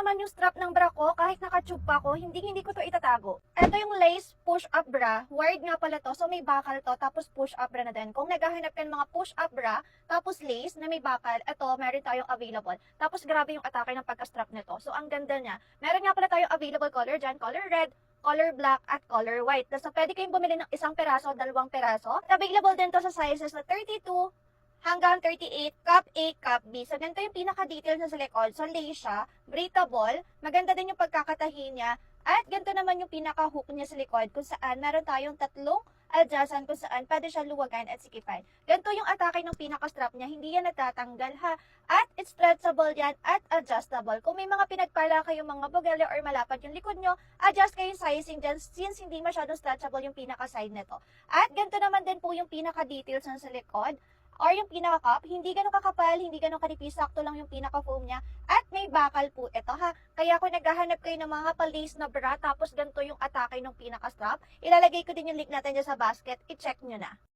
naman yung strap ng bra ko, kahit naka-tube pa ako, hindi ko to itatago. Ito yung lace push-up bra, wired nga pala to, so may bakal to, tapos push-up bra na din. Kung naghahanap ka ng mga push-up bra, tapos lace na may bakal, ito, meron tayong available. Tapos grabe yung atake ng pagka-strap nito. So ang ganda niya. Meron nga pala tayong available color dyan, color red, color black, at color white. So pwede kayong bumili ng isang peraso, dalawang peraso. Available din to sa sizes na 32, hanggang 38, cup A, cup B. So, ganito yung pinaka-details na sa likod. So, lace siya, breathable, maganda din yung pagkakatahi niya, at ganito naman yung pinaka-hook niya sa likod, kung saan meron tayong tatlong adjustan kung saan pwede siya luwagan at sikipan. Ganito yung atake ng pinaka-strap niya, hindi yan natatanggal ha. At it's stretchable yan at adjustable. Kung may mga pinagpala kayong mga bugele or malapad yung likod nyo, adjust kayo yung sizing dyan since hindi masyadong stretchable yung pinaka-side nito. At ganito naman din po yung pinaka-details na sa likod or yung pinaka-cup, hindi ganun kakapal, hindi ganun kanipis, sakto lang yung pinaka-foam niya, at may bakal po ito ha. Kaya kung naghahanap kayo ng mga pa-lace na bra, tapos ganito yung atake ng pinaka-strap, ilalagay ko din yung link natin dyan sa basket, i-check nyo na.